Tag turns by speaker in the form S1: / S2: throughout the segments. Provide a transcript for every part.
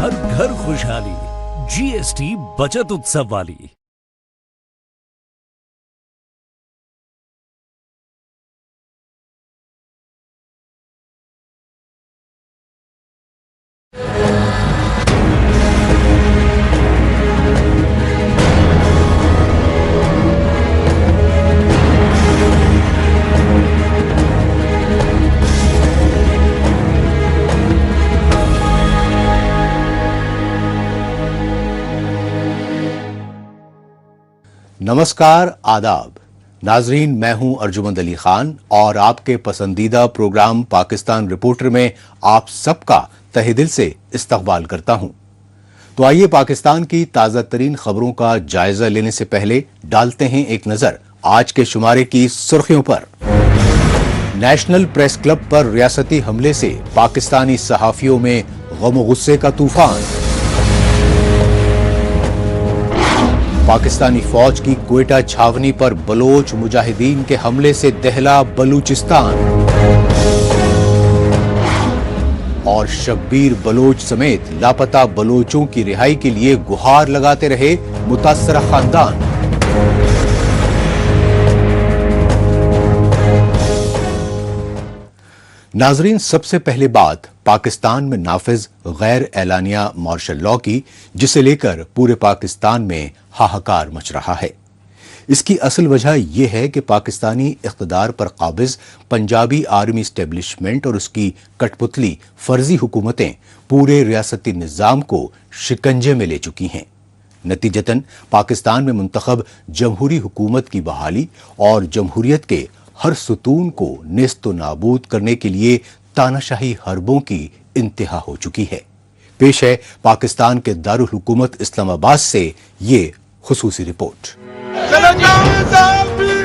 S1: हर घर खुशहाली, जीएसटी बचत उत्सव वाली।
S2: नमस्कार, आदाब नाजरीन, मैं हूं अर्जुमंद अली खान और आपके पसंदीदा प्रोग्राम पाकिस्तान रिपोर्टर में आप सबका तहे दिल से इस्तकबाल करता हूं। तो आइए पाकिस्तान की ताज़ा तरीन खबरों का जायजा लेने से पहले डालते हैं एक नजर आज के शुमारे की सुर्खियों पर। नेशनल प्रेस क्लब पर रियासती हमले से पाकिस्तानी सहाफियों में गम गुस्से का तूफान। पाकिस्तानी फौज की क्वेटा छावनी पर बलोच मुजाहिदीन के हमले से दहला बलूचिस्तान। और शब्बीर बलोच समेत लापता बलोचों की रिहाई के लिए गुहार लगाते रहे मुतासरा खानदान। नाजरीन, सबसे पहले बात पाकिस्तान में नाफिज गैर एलानिया मार्शल लॉ की, जिसे लेकर पूरे पाकिस्तान में हाहाकार मच रहा है। इसकी असल वजह यह है कि पाकिस्तानी इख्तिदार पर काबिज पंजाबी आर्मी स्टेब्लिशमेंट और उसकी कठपुतली फर्जी हुकूमतें पूरे रियासती निज़ाम को शिकंजे में ले चुकी हैं। नतीजतन पाकिस्तान में मुंतखब जमहूरी हुकूमत की बहाली और जमहूरियत के हर सुतून को नेस्तो नाबूद करने के लिए तानाशाही हरबों की इंतहा हो चुकी है। पेश है पाकिस्तान के दारुल हुकूमत इस्लामाबाद से ये खुसूसी रिपोर्ट।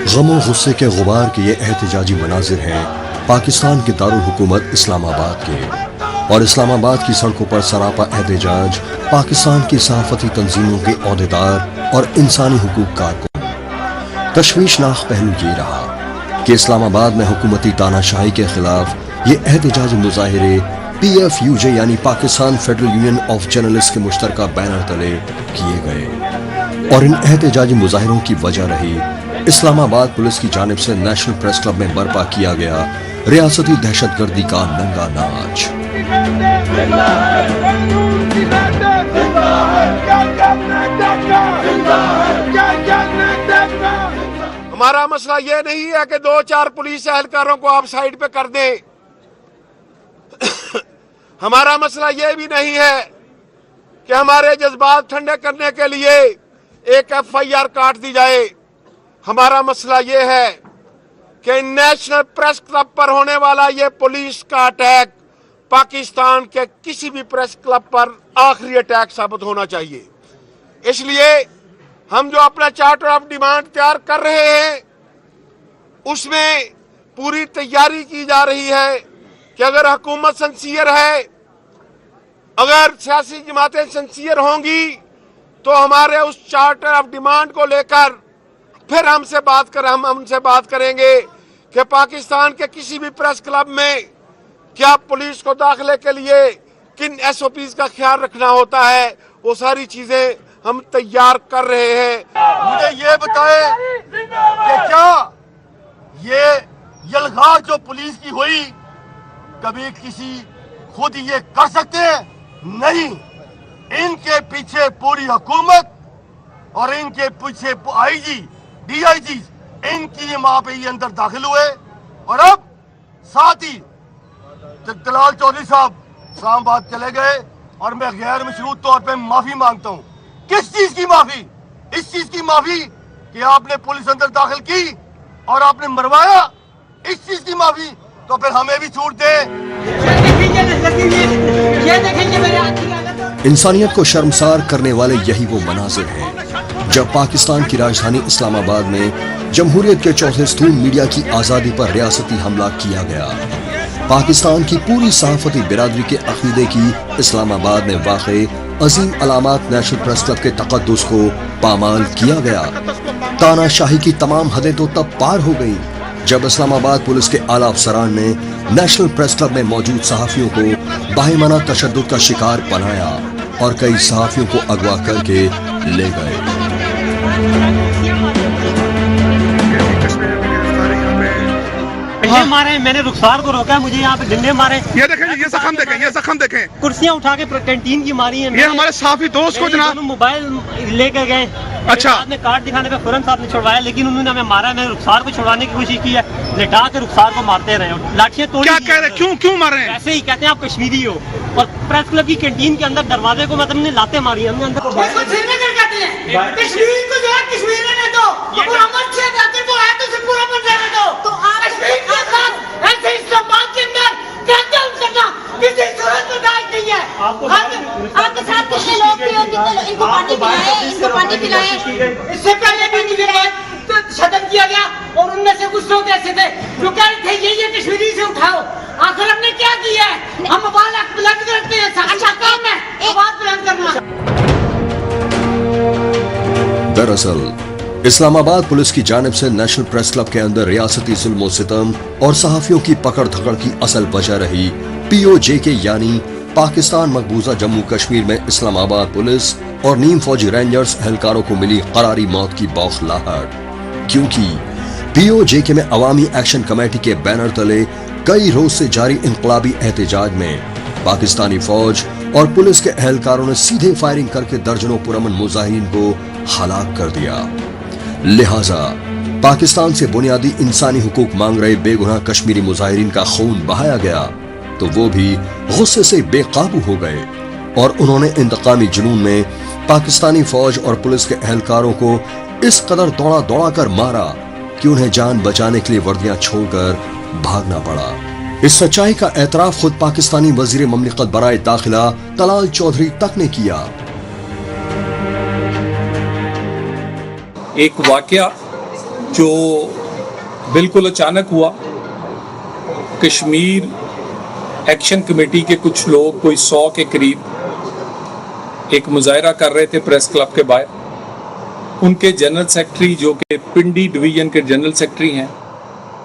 S3: गमो गुस्से के गुबार के ये एहतजाजी मनाजिर हैं पाकिस्तान के दारुल हुकूमत इस्लामाबाद के, और इस्लामाबाद की सड़कों पर सरापा एहतजाज पाकिस्तान की सहाफती तंजीमों के ओहदेदार और इंसानी हुकूक कारकुन। तशवीशनाक पहलू ये रहा कि इस्लामाबाद में हुकूमती तानाशाही के खिलाफ ये एहतजाजी मुजाहिरे PFUJ यानी Pakistan federal union of journalist के मुश्तरका बैनर तले किए गए, और इन एहतजाजी मुजाहिरों की वजह रही इस्लामाबाद पुलिस की जानिब से नेशनल प्रेस क्लब में बर्पा किया गया रियासती दहशतगर्दी का नंगा नाच।
S4: हमारा मसला ये नहीं है कि 2-4 पुलिस एहलकारों को आप साइड पे कर दें। हमारा मसला ये भी नहीं है कि हमारे जज्बात ठंडे करने के लिए एक FIR काट दी जाए। हमारा मसला ये है कि नेशनल प्रेस क्लब पर होने वाला ये पुलिस का अटैक पाकिस्तान के किसी भी प्रेस क्लब पर आखिरी अटैक साबित होना चाहिए। इसलिए हम जो अपना चार्टर ऑफ डिमांड तैयार कर रहे हैं उसमें पूरी तैयारी की जा रही है कि अगर हुकूमत सिंसियर है, अगर सियासी जमातें सिंसियर होंगी तो हमारे उस चार्टर ऑफ डिमांड को लेकर फिर हम उनसे बात करेंगे कि पाकिस्तान के किसी भी प्रेस क्लब में क्या पुलिस को दाखिले के लिए किन SOPs का ख्याल रखना होता है, वो सारी चीजें हम तैयार कर रहे हैं।
S5: मुझे ये बताएं कि क्या ये यलगार जो पुलिस की हुई कभी किसी खुद ये कर सकते हैं? नहीं, इनके पीछे पूरी हुकूमत और इनके पीछे IG, DIG, इनकी वहां पे ये अंदर दाखिल हुए, और अब साथ ही दलाल चौधरी साहब इस्लामाबाद चले गए, और मैं गैर मशरूत तौर पे माफी मांगता हूँ। किस चीज की माफी? इस चीज की माफी कि आपने पुलिस अंदर दाखिल की और आपने मरवाया, इस चीज की माफी। तो फिर हमें भी छूट दे।
S3: इंसानियत को शर्मसार करने वाले यही वो मनाजिर हैं जब पाकिस्तान की राजधानी इस्लामाबाद में जमहूरियत के चौथे स्तून मीडिया की आज़ादी पर रियासती हमला किया गया। पाकिस्तान की पूरी सहाफती बिरादरी के अकीदे की इस्लामाबाद में वाक़े अजीम अलामात नेशनल प्रेस क्लब के तक़द्दुस को पामाल किया गया। तानाशाही की तमाम हदें तो तब पार हो गई जब इस्लामाबाद पुलिस के आला अफसरान ने नेशनल प्रेस क्लब में मौजूद सहाफियों को बाहिमाना तशद्दुद का शिकार बनाया اور کئی صحافیوں کو اغوا کر کے لے گئے۔
S6: مارے میں نے رخسار کو روکا، مجھے یہاں پہ ڈنڈے مارے۔
S7: یہ دیکھیں یہ زخم دیکھیں، یہ زخم دیکھیں،
S6: کرسیاں اٹھا کے کینٹین کی ماری ہیں۔
S7: یہ ہمارے صحافی دوست کو جناب
S6: موبائل لے کر گئے۔
S7: اچھا،
S6: آپ نے کارڈ دکھانے پہ فوراً صاحب نے چھڑوایا، لیکن انہوں نے ہمیں مارا۔ میں نے رخسار کو چھڑوانے کی کوشش کی ہے، لٹا کے رخسار کو مارتے رہے، لاٹھیاں توڑی۔
S7: کیا کہہ رہے ہیں؟ کیوں مار رہے ہیں؟
S6: ایسے ہی کہتے ہیں آپ کشمیری ہو۔ اور پریس کلب کی کینٹین کے اندر دروازے کو مطلب نے لاتے ماری، ہم نے اندر
S8: کشمیر کو جو ہے کشمیر رہنے دو، امن سے وہ ہے تو اسے پورا بن رہنے دو۔ تو کشمیر کے ساتھ ایسے اسلام آباد کے اندر کیا کرنا کسی صورت میں داعش نہیں ہے۔ آپ کے ساتھ کتنے لوگ بھی ہوں، کتنے ان کو پانی پلائے، ان کو پانی پلائے۔ اس سے پہلے بھی مجھے ختم کیا گیا، اور ان میں سے کچھ لوگ ایسے تھے جو کہہ رہے تھے یہ کشمیری سے اٹھاؤ۔ آخر ہم نے کیا کیا ہے؟ ہم آواز بلند کرتے ہیں، اچھا کام ہے آواز بلند کرنا۔
S3: دراصل اسلام آباد پولیس کی جانب سے نیشنل پریس کلب کے اندر ریاستی ظلم و ستم اور صحافیوں کی پکڑ دھکڑ کی اصل وجہ رہی پی او جے کے یعنی پاکستان مقبوضہ جموں کشمیر میں اسلام آباد پولیس اور نیم فوجی رینجرز اہلکاروں کو ملی قراری موت کی بوکھلاہٹ، کیونکہ پی او جے کے میں عوامی ایکشن کمیٹی کے بینر تلے کئی روز سے جاری انقلابی احتجاج میں پاکستانی فوج اور پولیس کے اہلکاروں نے سیدھے فائرنگ کر کے درجنوں پرامن مظاہرین کو ہلاک کر دیا۔ لہٰذا پاکستان سے بنیادی انسانی حقوق مانگ رہے بے گناہ کشمیری مظاہرین کا خون بہایا گیا تو وہ بھی غصے سے بے قابو ہو گئے، اور انہوں نے انتقامی جنون میں پاکستانی فوج اور پولیس کے اہلکاروں کو اس قدر دوڑا کر مارا کہ انہیں جان بچانے کے لیے وردیاں چھوڑ کر بھاگنا پڑا۔ اس سچائی کا اعتراف خود پاکستانی وزیر مملکت برائے داخلہ طلال چودھری تک نے کیا۔
S9: ایک واقعہ جو بالکل اچانک ہوا، کشمیر ایکشن کمیٹی کے کچھ لوگ کوئی 100 کے قریب ایک مظاہرہ کر رہے تھے پریس کلب کے باہر۔ ان کے جنرل سیکرٹری جو کہ پنڈی ڈویژن کے جنرل سیکرٹری ہیں،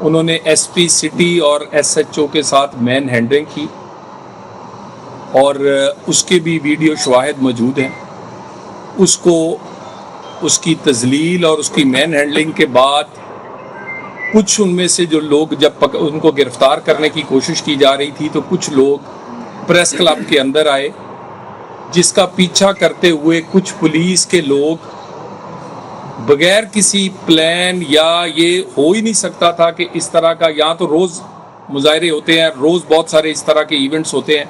S9: انہوں نے ایس پی سٹی اور ایس ایچ او کے ساتھ مین ہینڈلنگ کی، اور اس کے بھی ویڈیو شواہد موجود ہیں۔ اس کی تذلیل اور اس کی مین ہینڈلنگ کے بعد کچھ ان میں سے جو لوگ جب ان کو گرفتار کرنے کی کوشش کی جا رہی تھی تو کچھ لوگ پریس کلب کے اندر آئے، جس کا پیچھا کرتے ہوئے کچھ پولیس کے لوگ بغیر کسی پلان، یا یہ ہو ہی نہیں سکتا تھا کہ اس طرح کا، یہاں تو روز مظاہرے ہوتے ہیں، روز بہت سارے اس طرح کے ایونٹس ہوتے ہیں،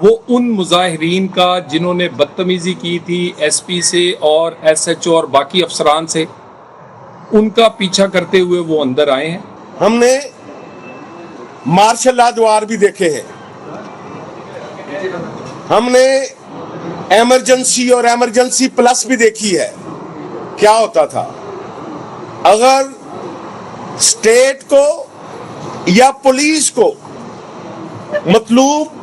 S9: وہ ان مظاہرین کا جنہوں نے بدتمیزی کی تھی ایس پی سے اور ایس ایچ او اور باقی افسران سے، ان کا پیچھا کرتے ہوئے وہ اندر آئے ہیں۔
S4: ہم نے مارشل لا دوار بھی دیکھے ہیں، ہم نے ایمرجنسی اور ایمرجنسی پلس بھی دیکھی ہے۔ کیا ہوتا تھا اگر اسٹیٹ کو یا پولیس کو مطلوب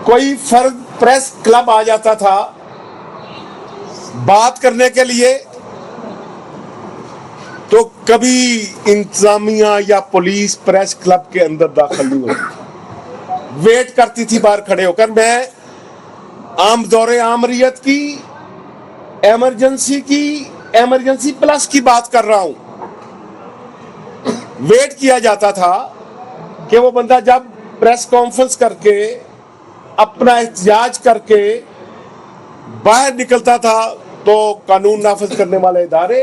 S4: کوئی فرد پریس کلب آ جاتا تھا بات کرنے کے لیے، تو کبھی انتظامیہ یا پولیس پریس کلب کے اندر داخل نہیں ہوتی، ویٹ کرتی تھی باہر کھڑے ہو کر۔ میں عام دور عامریت کی ایمرجنسی پلس کی بات کر رہا ہوں۔ ویٹ کیا جاتا تھا کہ وہ بندہ جب پریس کانفرنس کر کے اپنا احتجاج کر کے باہر نکلتا تھا تو قانون نافذ کرنے والے ادارے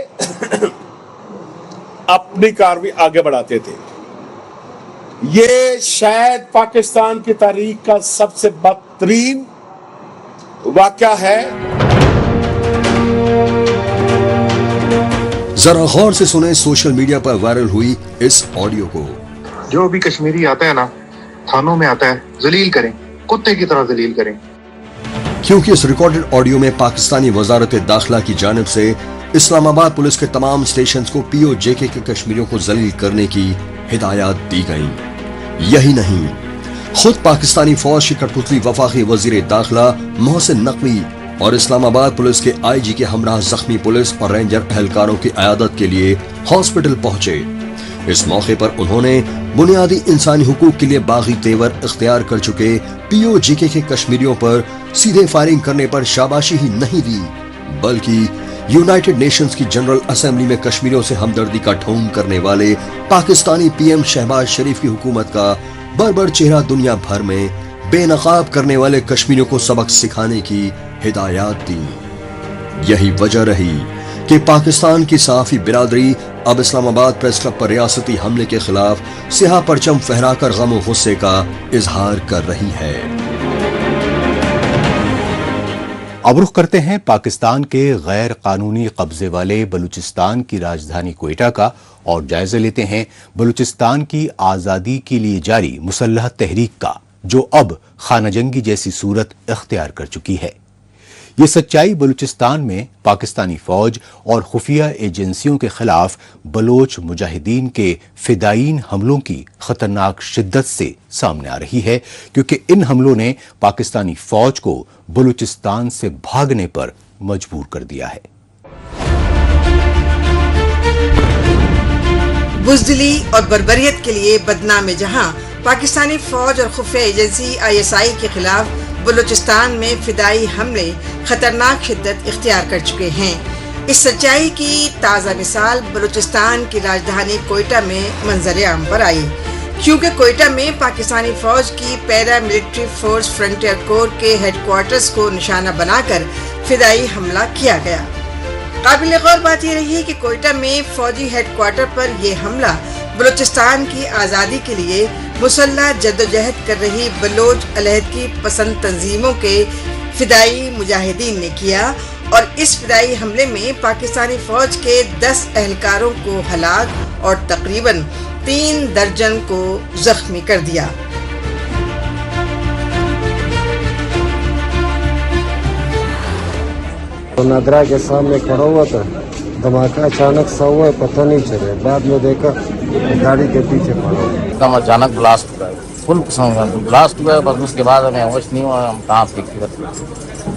S4: اپنی کارروائی آگے بڑھاتے تھے۔ یہ شاید پاکستان کی تاریخ کا سب سے بدترین واقعہ ہے۔
S3: ذرا غور سے سنیں سوشل میڈیا پر وائرل ہوئی اس آڈیو کو۔
S10: جو بھی کشمیری آتا ہے نا، تھانوں میں آتا ہے، ذلیل کریں، کتے کی طرح ذلیل کریں۔
S3: کیونکہ اس ریکارڈڈ آڈیو میں پاکستانی وزارت داخلہ کی جانب سے اسلام آباد پولیس کے تمام سٹیشنز کو پی او جے کے کشمیریوں کو ذلیل کرنے کی ہدایات دی گئیں۔ یہی نہیں، خود پاکستانی فوج کی کٹپتلی وفاقی وزیر داخلہ محسن نقوی اور اسلام آباد پولیس کے آئی جی کے ہمراہ زخمی پولیس اور رینجر اہلکاروں کی عیادت کے لیے ہاسپٹل پہنچے، اس موقع پر انہوں نے بنیادی انسانی حقوق کے لیے باغی تیور اختیار کر چکے POGK کے کشمیریوں پر سیدھے فائرنگ کرنے پر شاباشی ہی نہیں دی، بلکہ یونائٹڈ نیشنز کی جنرل اسمبلی میں کشمیریوں سے ہمدردی کا ڈھونگ کرنے والے پاکستانی PM شہباز شریف کی حکومت کا بربر چہرہ دنیا بھر میں بے نقاب کرنے والے کشمیریوں کو سبق سکھانے کی ہدایات دی۔ یہی وجہ رہی کہ پاکستان کی صحافی برادری اب اسلام آباد پریس کلب پر ریاستی حملے کے خلاف سیاہ پرچم پھہرا کر غم و غصے کا اظہار کر رہی ہے۔
S2: اب رخ کرتے ہیں پاکستان کے غیر قانونی قبضے والے بلوچستان کی راجدھانی کوئٹہ کا اور جائزہ لیتے ہیں بلوچستان کی آزادی کے لیے جاری مسلح تحریک کا، جو اب خانہ جنگی جیسی صورت اختیار کر چکی ہے۔ یہ سچائی بلوچستان میں پاکستانی فوج اور خفیہ ایجنسیوں کے خلاف بلوچ مجاہدین کے فدائین حملوں کی خطرناک شدت سے سامنے آ رہی ہے، کیونکہ ان حملوں نے پاکستانی فوج کو بلوچستان سے بھاگنے پر مجبور کر دیا ہے۔
S11: بزدلی اور بربریت کے لیے بدنام جہاں پاکستانی فوج اور خفیہ ایجنسی ISI کے خلاف بلوچستان میں فدائی حملے خطرناک شدت اختیار کر چکے ہیں۔ اس سچائی کی تازہ مثال بلوچستان کی راجدھانی کوئٹہ میں منظر عام پر آئی، کیونکہ کوئٹہ میں پاکستانی فوج کی پیرا ملٹری فورس فرنٹیئر کور کے ہیڈ کوارٹرز کو نشانہ بنا کر فدائی حملہ کیا گیا۔ قابل غور بات یہ رہی کہ کوئٹہ میں فوجی ہیڈ کوارٹر پر یہ حملہ بلوچستان کی آزادی کے لیے مسلح جدوجہد کر رہی بلوچ علیحدگی پسند تنظیموں کے فدائی مجاہدین نے کیا، اور اس فدائی حملے میں پاکستانی فوج کے 10 اہلکاروں کو ہلاک اور تقریباً 3 درجن کو زخمی کر دیا۔
S12: نادرا کے سامنے کھڑا ہوا تھا، دھماکہ اچانک سا ہوا، پتہ نہیں چلے، بعد میں دیکھا گاڑی کے پیچھے پڑا،
S13: ایک اچانک بلاسٹ ہوا، فل بلاسٹ ہوا، بس اس کے بعد ہمیں ہوش نہیں ہوا، ہم کہاں تھے،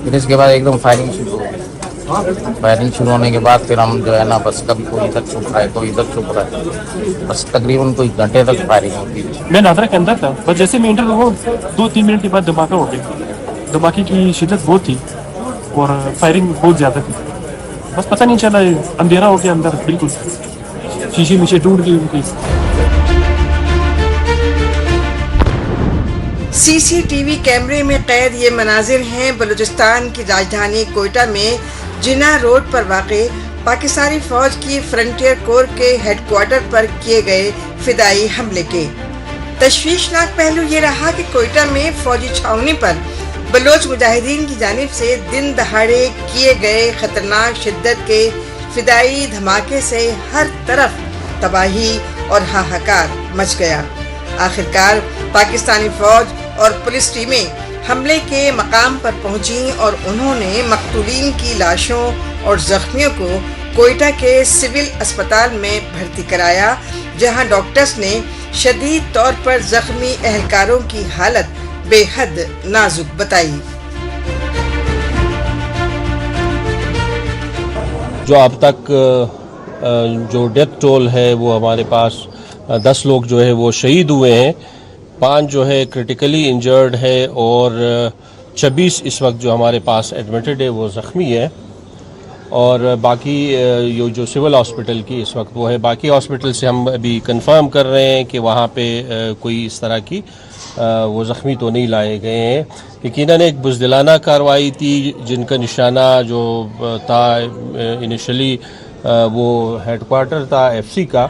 S13: پھر اس کے بعد ایک دم فائرنگ شروع ہو گئی۔ فائرنگ شروع ہونے کے بعد پھر ہم جو ہے نا بس کبھی کوئی ادھر چھپ رہا ہے، کوئی ادھر چھپ رہا ہے، بس تقریباً کوئی گھنٹے تک فائرنگ ہوتی ہے۔
S14: میں نادرا کے اندر تھا، بس جیسے میں انٹر ہوا 2-3 منٹ کے بعد دھماکہ ہو گیا۔ دھماکے کی شدت بہت تھی اور فائرنگ بہت زیادہ تھی، بس پتہ نہیں چلا، اندھیرا ہو گیا اندر، بالکل شیشے میشے ٹوٹ گئی ان کی۔
S11: CCTV کیمرے میں قید یہ مناظر ہیں بلوچستان کی راجدھانی کوئٹہ میں جناح روڈ پر واقع پاکستانی فوج کی فرنٹیئر کور کے ہیڈ کوارٹر پر کیے گئے فدائی حملے کے۔ تشویشناک پہلو یہ رہا کہ کوئٹہ میں فوجی چھاؤنی پر بلوچ مجاہدین کی جانب سے دن دہاڑے کیے گئے خطرناک شدت کے فدائی دھماکے سے ہر طرف تباہی اور ہاہاکار مچ گیا۔ آخرکار پاکستانی فوج اور پولیس ٹیمیں حملے کے مقام پر پہنچیں اور انہوں نے مقتولین کی لاشوں اور زخمیوں کو کوئٹہ کے سول اسپتال میں بھرتی کرایا، جہاں ڈاکٹرز نے شدید طور پر زخمی اہلکاروں کی حالت بے حد نازک بتائی۔
S15: جو اب تک جو ڈیتھ ٹول ہے وہ ہمارے پاس 10 لوگ جو ہے وہ شہید ہوئے ہیں، 5 جو ہے کرٹیکلی انجرڈ ہے اور 26 اس وقت جو ہمارے پاس ایڈمٹڈ ہے وہ زخمی ہے، اور باقی یہ جو سول ہاسپٹل کی اس وقت وہ ہے۔ باقی ہاسپٹل سے ہم ابھی کنفرم کر رہے ہیں کہ وہاں پہ کوئی اس طرح کی وہ زخمی تو نہیں لائے گئے ہیں۔ یقیناً ایک بزدلانہ کارروائی تھی جن کا نشانہ جو تھا انیشلی وہ ہیڈ کوارٹر تھا FC کا۔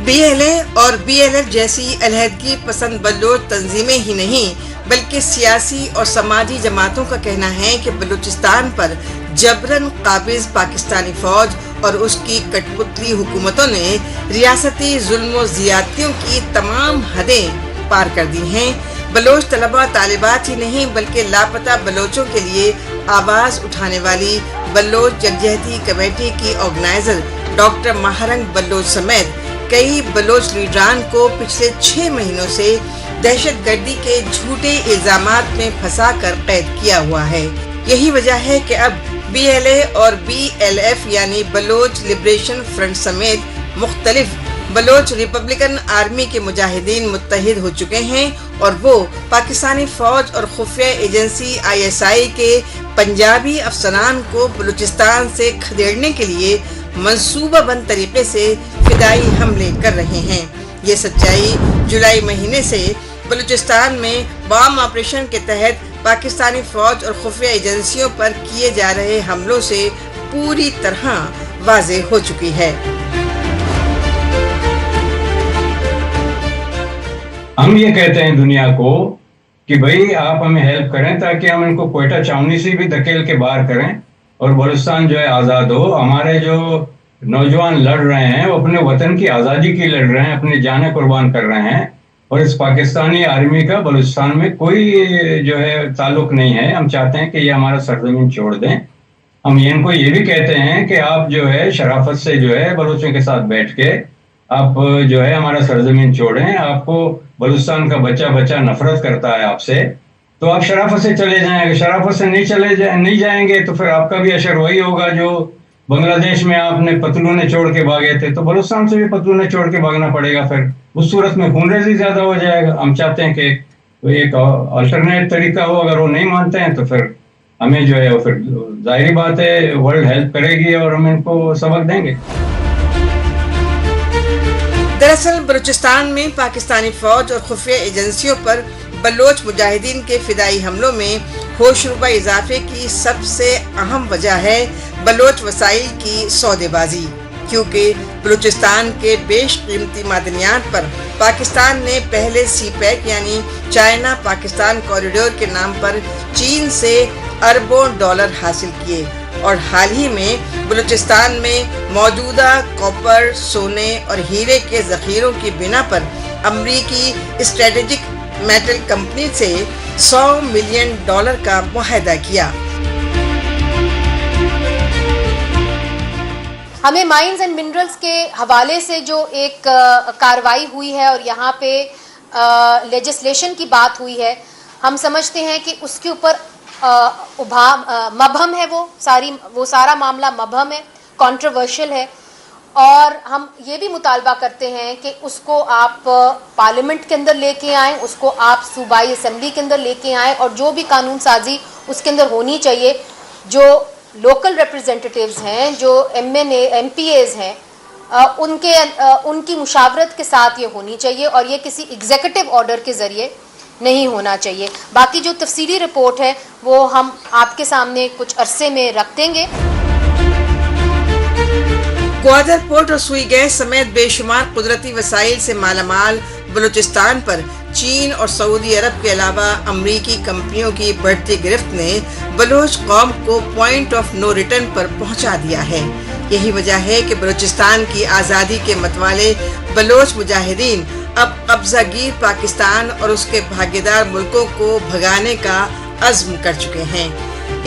S11: BLA اور BLF جیسی علیحدگی پسند بلوچ تنظیمیں ہی نہیں بلکہ سیاسی اور سماجی جماعتوں کا کہنا ہے کہ بلوچستان پر جبراً قابض پاکستانی فوج اور اس کی کٹ پتلی حکومتوں نے ریاستی ظلم و زیادتیوں کی تمام حدیں پار کر دی ہیں۔ بلوچ طلبہ طالبات ہی نہیں بلکہ لاپتہ بلوچوں کے لیے آواز اٹھانے والی بلوچ یکجہتی کمیٹی کی آرگنائزر ڈاکٹر مہرنگ بلوچ سمیت کئی بلوچ لیڈران کو پچھلے 6 مہینوں سے دہشت گردی کے جھوٹے الزامات میں پھنسا کر قید کیا ہوا ہے۔ یہی وجہ ہے کہ اب BLA और BLF यानी बलोच लिबरेशन फ्रंट समेत मुख्तलिफ बलोच रिपब्लिकन आर्मी के मुजाहिदीन मुत्तहिद हो चुके हैं और वो पाकिस्तानी फौज और खुफिया एजेंसी ISI के पंजाबी अफसरान को बलूचिस्तान से खदेड़ने के लिए मंसूबाबंद तरीके से फिदाई हमले कर रहे हैं। ये सच्चाई जुलाई महीने से बलूचिस्तान में बॉम्ब ऑपरेशन के तहत पाकिस्तानी फौज और खुफिया एजेंसियों पर किए जा रहे हमलों से पूरी तरह वाज़े हो चुकी है।
S16: हम ये कहते हैं दुनिया को कि भाई आप हमें हेल्प करें ताकि हम इनको कोयटा छावनी से भी धकेल के बाहर करें और बलूचिस्तान जो है आज़ाद हो। हमारे जो नौजवान लड़ रहे हैं वो अपने वतन की आज़ादी की लड़ रहे हैं, अपनी जानें कुर्बान कर रहे हैं और इस पाकिस्तानी आर्मी का बलूचिस्तान में कोई जो है ताल्लुक नहीं है। हम चाहते हैं कि ये हमारा सरजमीन छोड़ दें। हम इनको ये भी कहते हैं कि आप जो है शराफत से जो है बलूचों के साथ बैठ के आप जो है हमारा सरजमीन छोड़ें। आपको बलूचिस्तान का बच्चा बच्चा नफरत करता है आपसे, तो आप शराफत से चले जाएंगे। शराफत से नहीं जाएंगे तो फिर आपका भी असर वही होगा जो बांग्लादेश में आपने पतलूने छोड़ के भागे थे, तो बलूचिस्तान से भी पतलूने छोड़ के भागना पड़ेगा। फिर उस सूरत में खूनरेज़ी ज्यादा हो जाएगा। हम चाहते हैं कि एक अल्टरनेट तरीका हो। अगर वो नहीं मानते हैं तो फिर हमें जो है फिर जाहिर बात है वर्ल्ड हेल्प करेगी और हम इनको सबक देंगे।
S11: दरअसल बलूचिस्तान में पाकिस्तानी फौज और खुफिया एजेंसियों पर बलोच मुजाहिदीन के फिदाई हमलों में होशरुबा इजाफे की सबसे अहम वजह है बलोच वसाइल की सौदेबाजी, क्योंकि बलूचिस्तान के बेशकीमती मादनियात पर पाकिस्तान ने पहले CPEC यानी चाइना पाकिस्तान कॉरिडोर के नाम पर चीन से अरबों डॉलर हासिल किए और हाल ही में बलूचिस्तान में मौजूदा कॉपर, सोने और हीरे के जखीरों की बिना पर अमरीकी स्ट्रेटेजिक मेटल कंपनी से $100 मिलियन का मुआहदा किया।
S17: हमें माइंस एंड मिनरल्स के हवाले से जो एक कार्रवाई हुई है और यहाँ पे लेजिस्लेशन की बात हुई है, हम समझते हैं कि उसके ऊपर मबहम है, वो सारा मामला मबहम है, कंट्रोवर्शियल है और हम ये भी मुतालबा करते हैं कि उसको आप पार्लियामेंट के अंदर लेके आएँ, उसको आप सूबाई असम्बली के अंदर लेके आएँ और जो भी कानून साजी उसके अंदर होनी चाहिए, जो लोकल रिप्रेजेंटेटिव्स हैं, जो MPAs हैं, उनकी मुशावरत के साथ ये होनी चाहिए और ये किसी एग्जीक्यूटिव ऑर्डर के ज़रिए नहीं होना चाहिए। बाकी जो तफसीली रिपोर्ट है वो हम आपके सामने कुछ अरसे में रख देंगे।
S11: ग्वादर पोर्ट और सुई गैस समेत बेशुमार कुदरती वसाइल से मालामाल बलूचिस्तान पर चीन और सऊदी अरब के अलावा अमरीकी कंपनियों की बढ़ती गिरफ्त ने बलोच कौम को पॉइंट ऑफ नो रिटर्न पर पहुंचा दिया है। यही वजह है कि बलूचिस्तान की आज़ादी के मतवाले बलोच मुजाहिदीन अब कब्जागीर पाकिस्तान और उसके भागीदार मुल्कों को भगाने का अज़्म कर चुके हैं।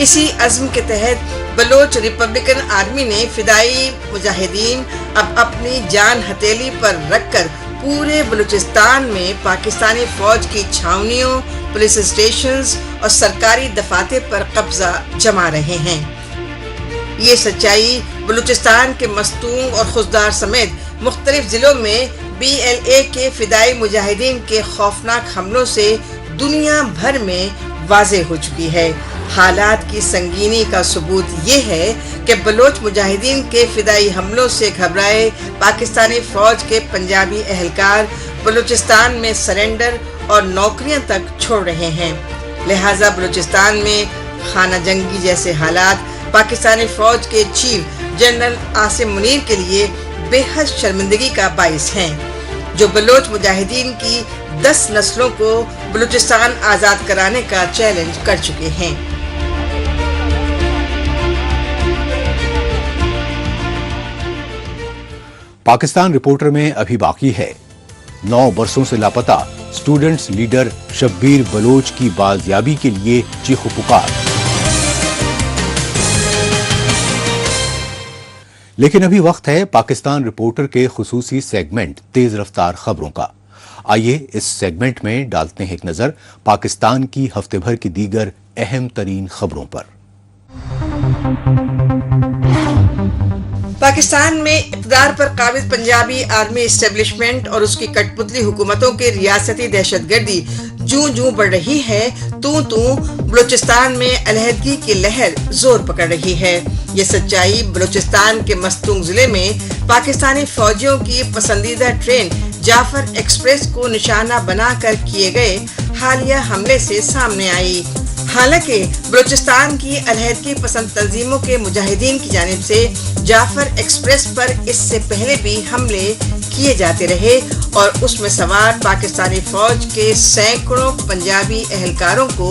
S11: इसी अज़्म के तहत बलोच रिपब्लिकन आर्मी ने फिदाई मुजाहिदीन अब अपनी जान हथेली पर रखकर पूरे बलूचिस्तान में पाकिस्तानी फौज की छावनियों, पुलिस स्टेशंस और सरकारी दफातर पर कब्जा जमा रहे हैं। ये सच्चाई बलूचिस्तान के मस्तूंग और खुशदार समेत मुख्तलिफ जिलों में BLA के फिदाई मुजाहिदीन के खौफनाक हमलों से दुनिया भर में वाज़े हो चुकी है। हालात की संगीनी का सबूत ये है कि बलोच मुजाहिदीन के फिदाई हमलों से घबराए पाकिस्तानी फौज के पंजाबी अहलकार बलूचिस्तान में सरेंडर और नौकरियां तक छोड़ रहे हैं। लिहाजा बलूचिस्तान में खाना जंगी जैसे हालात पाकिस्तानी फौज के चीफ जनरल आसिम मुनीर के लिए बेहद शर्मिंदगी का बाइस हैं, जो बलोच मुजाहिदीन की 10 नस्लों को बलूचिस्तान आज़ाद कराने का चैलेंज कर चुके हैं।
S2: पाकिस्तान रिपोर्टर में अभी बाकी है 9 वर्षों से लापता स्टूडेंट्स लीडर शब्बीर बलोच की बाजियाबी के लिए चीखो पुकार। लेकिन अभी वक्त है पाकिस्तान रिपोर्टर के खुसूसी सेगमेंट तेज रफ्तार खबरों का। आइए इस सेगमेंट में डालते हैं एक नजर पाकिस्तान की हफ्ते भर की दीगर अहम तरीन खबरों पर।
S11: पाकिस्तान में इक़्तिदार पर काबिज पंजाबी आर्मी एस्टेब्लिशमेंट और उसकी कठपुतली हुकूमतों की रियासती दहशतगर्दी जूं जूं बढ़ रही है, तू बलूचिस्तान में अलहदगी की लहर जोर पकड़ रही है। ये सच्चाई बलूचिस्तान के मस्तूंग जिले में पाकिस्तानी फौजियों की पसंदीदा ट्रेन जाफर एक्सप्रेस को निशाना बनाकर किए गए हालिया हमले से सामने आई। हालांकि बलूचिस्तान की अलहदगी पसंद तंजीमों के मुजाहिदीन की जानिब से जाफर एक्सप्रेस पर इससे पहले भी हमले किए जाते रहे और उसमें सवार पाकिस्तानी फौज के सैकड़ों पंजाबी एहलकारों को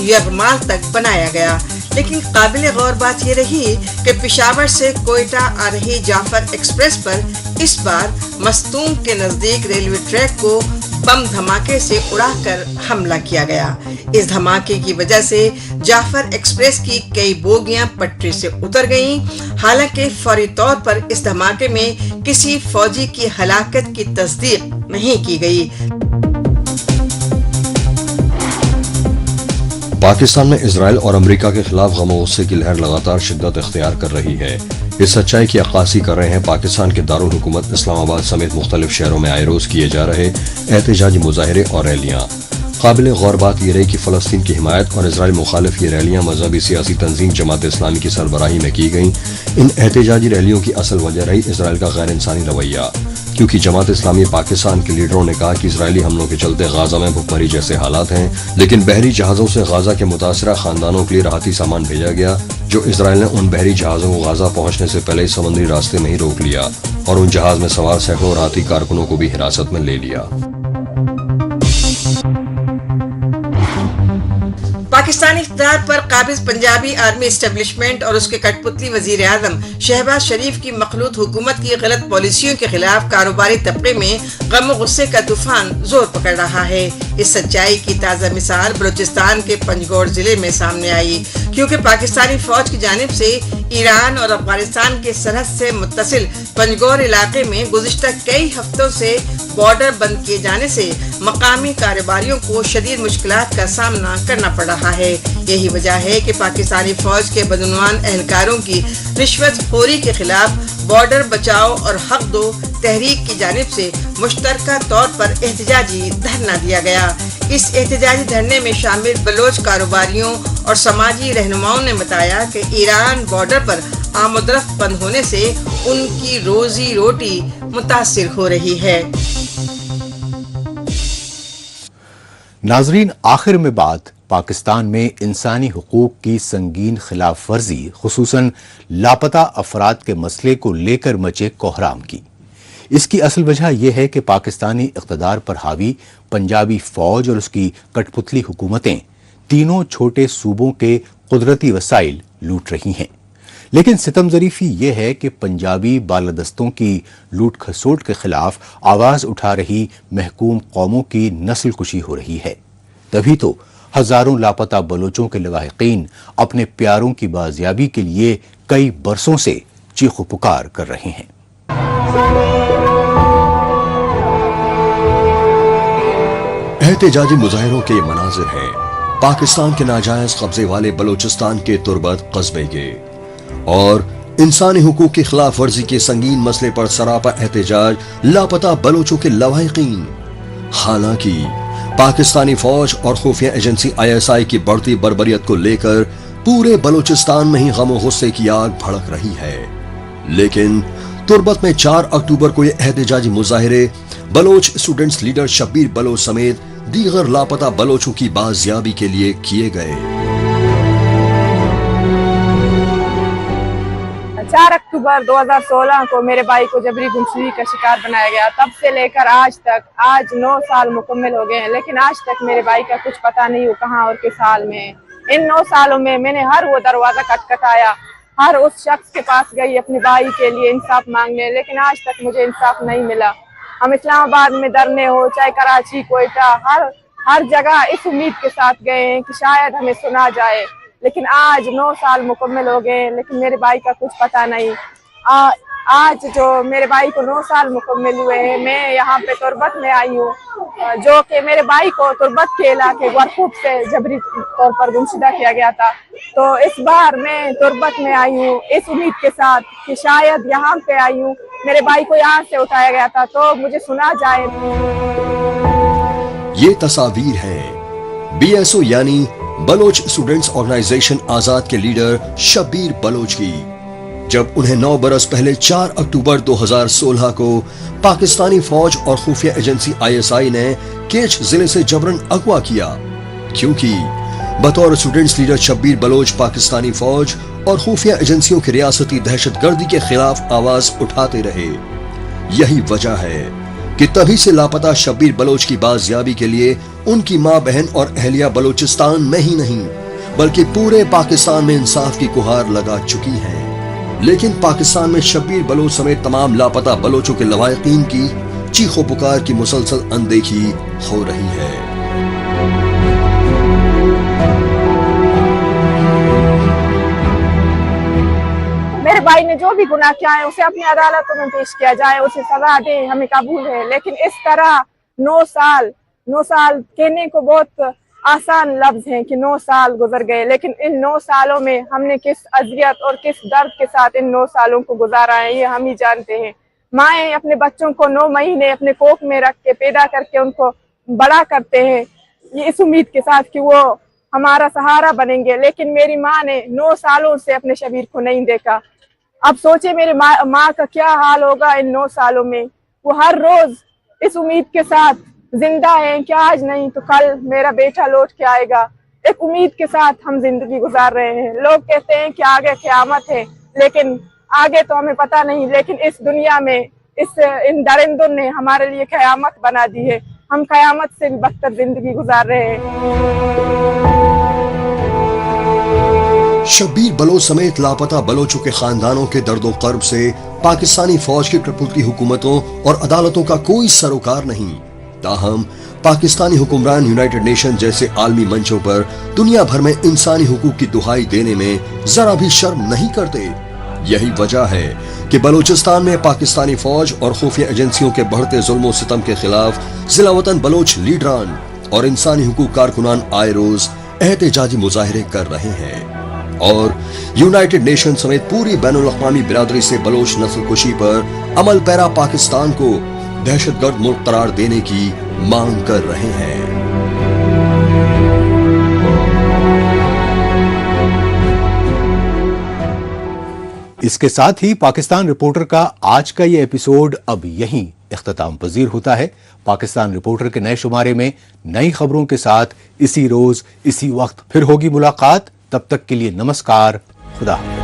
S11: यरगमाल तक बनाया गया। लेकिन काबिल गौर बात यह रही कि पेशावर से कोयटा आ रही जाफर एक्सप्रेस पर इस बार मस्तूम के नजदीक रेलवे ट्रैक को बम धमाके से उड़ाकर हमला किया गया। इस धमाके की वजह से जाफर एक्सप्रेस की कई बोगियां पटरी से उतर गईं। हालांकि फौरी तौर पर इस धमाके में किसी फौजी की हलाकत की तस्दीक नहीं की गई।
S3: पाकिस्तान में इजराइल और अमेरिका के खिलाफ गम गुस्से की लहर लगातार शिद्दत इख्तियार कर रही है। इस सच्चाई की अक्कासी कर रहे हैं पाकिस्तान के दारुल हुकूमत इस्लामाबाद समेत मुख्तलिफ शहरों में आए रोज किए जा रहे एहतजाजी मुजाहरे और रैलियां। काबिल गौर बात यह रही कि फलस्तीन की हिमायत और इजराइल मुखालिफ ये रैलियां मजहबी सियासी तंजीम जमात इस्लामी की सरबराही में की गईं। इन एहतजाजी रैलियों की असल वजह रही इजराइल का गैर इंसानी रवैया, क्योंकि जमात इस्लामी पाकिस्तान के लीडरों ने कहा कि इजरायली हमलों के चलते गाजा में भुखमरी जैसे हालात हैं, लेकिन बहरी जहाजों से गाजा के मुतासरा खानदानों के लिए राहती सामान भेजा गया, जो इजराइल ने उन बहरी जहाजों को गाजा पहुंचने से पहले समुद्री रास्ते में ही रोक लिया और उन जहाज में सवार सैकड़ों राहती कारकुनों को भी हिरासत में ले लिया।
S11: पाकिस्तानी इक़्तिदार पर काबिज पंजाबी आर्मी एस्टेब्लिशमेंट और उसके कठपुतली वजीर आज़म शहबाज शरीफ की मखलूत हुकूमत की गलत पॉलिसियों के खिलाफ कारोबारी तबके में गम गुस्से का तूफान जोर पकड़ रहा है। इस सच्चाई की ताज़ा मिसाल बलूचिस्तान के पंजगौर जिले में सामने आई, क्योंकि पाकिस्तानी फौज की जानिब से ईरान और अफगानिस्तान के सरहद से मुत्तसिल पंजगौर इलाके में गुज़िश्ता कई हफ्तों से बॉर्डर बंद किए जाने से मकामी कारोबारियों को शदीद मुश्किलात का सामना करना पड़ रहा है। यही वजह है कि पाकिस्तानी फौज के बदनवान एहलकारों की रिश्वतखोरी के खिलाफ बॉर्डर बचाओ और हक दो तहरीक की जानिब से मुश्तरका तौर पर एहतजाजी धरना दिया गया। इस एहतजाजी धरने में शामिल बलोच कारोबारियों और समाजी रहनुमाओं ने बताया कि ईरान बॉर्डर पर आमदरफ्त बंद होने से उनकी रोजी रोटी मुतासिर हो रही है।
S2: नाजरीन, आखिर में बात पाकिस्तान में इंसानी हुकूक की संगीन खिलाफ वर्जी खुसूसन लापता अफराद के मसले को लेकर मचे कोहराम की। इसकी असल वजह यह है कि पाकिस्तानी इक़्तिदार पर हावी पंजाबी फौज और उसकी कठपुतली हुकूमतें तीनों छोटे सूबों के कुदरती वसाइल लूट रही हैं। लेकिन सितम ज़रीफ़ी यह है कि पंजाबी बालादस्तों की लूट खसोट के खिलाफ आवाज़ उठा रही महकूम कौमों की नस्ल कुशी हो रही है। तभी तो हजारों लापता बलोचों के लवाहिकीन अपने प्यारों की बाजियाबी के लिए कई बरसों से चीखो पुकार कर रहे हैं।
S3: एहतजाजी मुजाहिरों के मनाजिर हैं पाकिस्तान के नाजायज कब्जे वाले बलूचिस्तान के तुर्बत कस्बे के, और इंसानी हुकूक की खिलाफ वर्जी के संगीन मसले पर सरापा एहतजाज लापता बलोचों के लवाहिकीन। हालांकि पाकिस्तानी फौज और खुफिया एजेंसी ISI की बढ़ती बर्बरियत को लेकर पूरे बलूचिस्तान में ही गम गुस्से की आग भड़क रही है, लेकिन तुर्बत में 4 अक्टूबर को ये एहतजाजी मुजाहिरे बलोच स्टूडेंट्स लीडर शब्बीर बलोच समेत दीगर लापता बलोचों की बाजियाबी के लिए किए गए।
S18: 4 अक्टूबर 2016 को मेरे भाई को जबरी गुमशुदगी का शिकार बनाया गया। तब से लेकर आज तक, आज 9 साल मुकम्मल हो गए हैं, लेकिन आज तक मेरे भाई का कुछ पता नहीं हो कहाँ और किस हाल में। इन 9 सालों में मैंने हर वो दरवाजा खटखटाया, हर उस शख्स के पास गई अपने भाई के लिए इंसाफ मांगने, लेकिन आज तक मुझे इंसाफ नहीं मिला। हम इस्लामाबाद में धरने हो, चाहे कराची, कोयटा, हर जगह इस उम्मीद के साथ गए हैं कि शायद हमें सुना जाए, लेकिन आज 9 साल मुकम्मल हो गए, लेकिन मेरे भाई का कुछ पता नहीं। आज जो मेरे भाई को 9 साल मुकम्मल हुए हैं, मैं यहाँ पे तुर्बत में आई हूँ, जो कि मेरे भाई को तुर्बत के इलाके वरकूब से जबरी तौर पर गुमशुदा किया गया था। तो इस बार मैं तुर्बत में आई हूँ इस उम्मीद के साथ कि शायद यहाँ पे आई हूँ, मेरे भाई को यहाँ से उठाया गया था तो मुझे सुना जाए।
S3: ये तस्वीर है BSO यानी बलोच स्टूडेंट्स ऑर्गेनाइजेशन आजाद के लीडर शब्बीर बलोच की, जब उन्हें 9 बरस पहले 4 अक्टूबर 2016 को पाकिस्तानी फौज और खुफिया एजेंसी ISI ने केच जिले से जबरन अगवा किया, क्योंकि बतौर स्टूडेंट्स लीडर शब्बीर बलोच पाकिस्तानी फौज और खुफिया एजेंसियों की रियासती दहशतगर्दी के खिलाफ आवाज उठाते रहे। यही वजह है कि तभी से लापता शब्बीर बलोच की बाजियाबी के लिए उनकी मां बहन और अहलिया बलोचिस्तान में ही नहीं बल्कि पूरे पाकिस्तान में इंसाफ की गुहार लगा चुकी हैं। लेकिन पाकिस्तान में शब्बीर बलोच समेत तमाम लापता बलोचों के लवाहिकीन की चीखों पुकार की मुसलसल अनदेखी हो रही है।
S18: मेरे भाई ने जो भी गुनाह किया है उसे अपनी अदालतों में पेश किया जाए, उसे सजा दे, हमें कबूल है। लेकिन इस तरह 9 साल कहने को बहुत आसान लफ्ज हैं कि 9 साल गुजर गए, लेकिन इन 9 सालों में हमने किस अज़ियत और किस दर्द के साथ इन 9 सालों को गुजारा है ये हम ही जानते हैं। माएँ अपने बच्चों को 9 महीने अपने कोख में रख के पैदा करके उनको बड़ा करते हैं ये इस उम्मीद के साथ कि वो हमारा सहारा बनेंगे, लेकिन मेरी माँ ने 9 सालों से अपने शबीर को नहीं देखा। अब सोचे मेरी माँ का क्या हाल होगा इन 9 सालों में। वो हर रोज इस उम्मीद के साथ जिंदा है कि आज नहीं तो कल मेरा बेटा लौट के आएगा। एक उम्मीद के साथ हम जिंदगी गुजार रहे हैं। लोग कहते हैं कि आगे क़यामत है, लेकिन आगे तो हमें पता नहीं, लेकिन इस दुनिया में इन दरिंदों ने हमारे लिए क़यामत बना दी है। हम क़यामत से भी बदतर जिंदगी गुजार रहे हैं।
S3: शब्बीर बलोच समेत लापता बलोचों के खानदानों के दर्दो कर्ब से पाकिस्तानी फौज की कठपुतली हुकूमतों और अदालतों का कोई सरोकार नहीं। ताहम पाकिस्तानी हुक्मरान यूनाइटेड नेशन जैसे आलमी मंचों पर दुनिया भर में इंसानी हुकूक की दुहाई देने में जरा भी शर्म नहीं करते। यही वजह है कि बलोचिस्तान में पाकिस्तानी फौज और खुफिया एजेंसियों के बढ़ते जुल्म सितम के खिलाफ जिला वतन बलोच लीडरान और इंसानी हुकूक कारकुनान आए रोज एहतजाजी मुजाहरे कर रहे हैं और यूनाइटेड नेशन समेत पूरी बैनुल अक़वामी बिरादरी से बलोच नस्ल कुशी पर अमल पैरा पाकिस्तान को दहशतगर्द मुल्क करार देने की मांग कर रहे हैं।
S2: इसके साथ ही पाकिस्तान रिपोर्टर का आज का ये एपिसोड अब यहीं इख्तिताम पजीर होता है। पाकिस्तान रिपोर्टर के नए शुमारे में नई खबरों के साथ इसी रोज इसी वक्त फिर होगी मुलाकात। तब तक के लिए नमस्कार, खुदा हाफ़िज़।